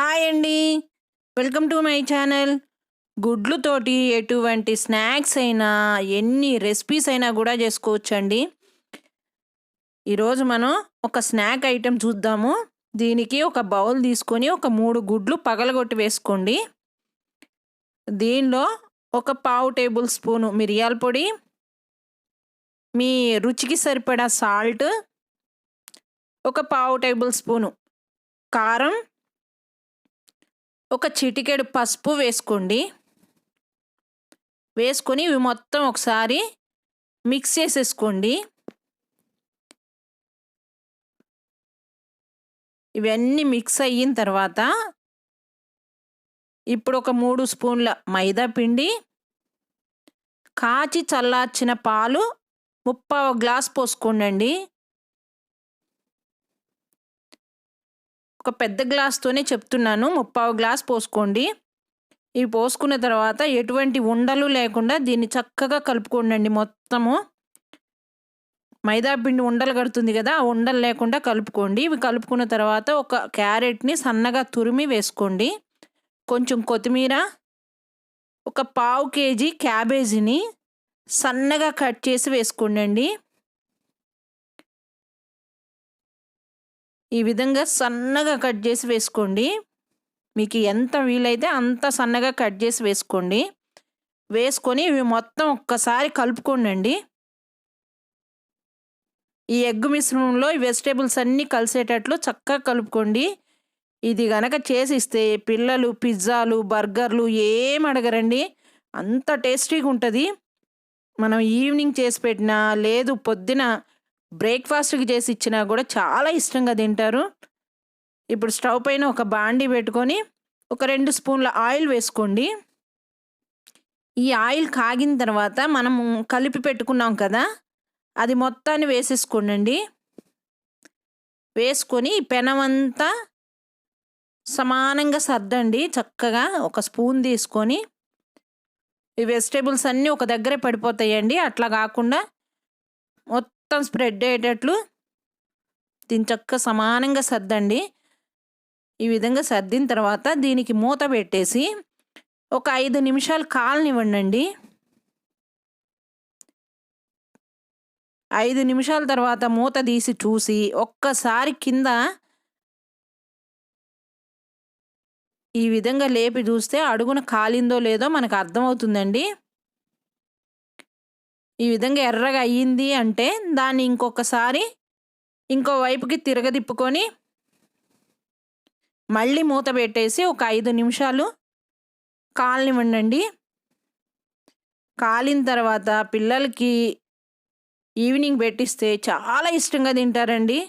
Hi అండి. Welcome to my channel. గుడ్లుతోటి ఎటువంటి స్నాక్స్ అయినా, ఎన్ని రెసిపీస్ అయినా కూడా చేసుకోవచ్చండి. ఈరోజు మనం ఒక స్నాక్ ఐటెం చూద్దాము. దీనికి ఒక బౌల్ తీసుకొని ఒక 3 గుడ్లు పగలగొట్టి వేసుకోండి. దీనిలో ఒక పావు టేబుల్ స్పూను మిరియాల పొడి, మీ రుచికి సరిపడా సాల్ట్, ఒక పావు టేబుల్ స్పూను కారం, ఒక చిటికెడు పసుపు వేసుకోండి. వేసుకొని ఇవి మొత్తం ఒకసారి మిక్స్ చేసేసుకోండి. ఇవన్నీ మిక్స్ అయిన తర్వాత ఇప్పుడు ఒక 3 స్పూన్ల మైదా పిండి, కాచి చల్లార్చిన పాలు 3/4 గ్లాస్ పోసుకోండి. ఒక పెద్ద గ్లాస్తోనే చెప్తున్నాను, 3/4 గ్లాస్ పోసుకోండి. ఇవి పోసుకున్న తర్వాత ఎటువంటి ఉండలు లేకుండా దీన్ని చక్కగా కలుపుకోండి. మొత్తము మైదా పిండి ఉండలు కడుతుంది కదా, ఆ ఉండలు లేకుండా కలుపుకోండి. ఇవి కలుపుకున్న తర్వాత ఒక క్యారెట్ని సన్నగా తురిమి వేసుకోండి. కొంచెం కొత్తిమీర, ఒక పావు కేజీ క్యాబేజీని సన్నగా కట్ చేసి వేసుకోండి. ఈ విధంగా సన్నగా కట్ చేసి వేసుకోండి. మీకు ఎంత వీలైతే అంత సన్నగా కట్ చేసి వేసుకోండి. వేసుకొని ఇవి మొత్తం ఒక్కసారి కలుపుకోండి. ఈ ఎగ్ మిశ్రమంలో ఈ వెజిటేబుల్స్ అన్నీ కలిసేటట్లు చక్కగా కలుపుకోండి. ఇది గనక చేసిస్తే పిల్లలు పిజ్జాలు, బర్గర్లు ఏం అడగరండి. అంత టేస్టీగా ఉంటుంది. మనం ఈవినింగ్ చేసి పెట్టినా, లేదు పొద్దున బ్రేక్ఫాస్ట్కి చేసి ఇచ్చినా కూడా చాలా ఇష్టంగా తింటారు. ఇప్పుడు స్టవ్ పైన ఒక బాండీ పెట్టుకొని ఒక 2 స్పూన్ల ఆయిల్ వేసుకోండి. ఈ ఆయిల్ కాగిన తర్వాత మనం కలిపి పెట్టుకున్నాం కదా, అది మొత్తాన్ని వేసేసుకోండి. వేసుకొని ఈ పెనం అంతా సమానంగా సర్దండి. చక్కగా ఒక స్పూన్ తీసుకొని ఈ వెజిటేబుల్స్ అన్నీ ఒక దగ్గరే పడిపోతాయండి. అట్లా కాకుండా మొత్తం స్ప్రెడ్ అయ్యేటట్లు దీన్ని చక్కగా సమానంగా సర్దండి. ఈ విధంగా సర్దిన తర్వాత దీనికి మూత పెట్టేసి ఒక 5 నిమిషాలు కాలనివ్వండి. 5 నిమిషాల తర్వాత మూత తీసి చూసి ఒక్కసారి కింద ఈ విధంగా లేపి చూస్తే అడుగున కాలిందో లేదో మనకు అర్థమవుతుందండి. ఈ విధంగా ఎర్రగా అయ్యింది అంటే దాన్ని ఇంకొకసారి ఇంకో వైపుకి తిరగదిప్పుకొని మళ్ళీ మూత పెట్టేసి ఒక 5 నిమిషాలు కాలనివ్వండి. కాలిన తర్వాత పిల్లలకి ఈవినింగ్ పెట్టిస్తే చాలా ఇష్టంగా తింటారండి.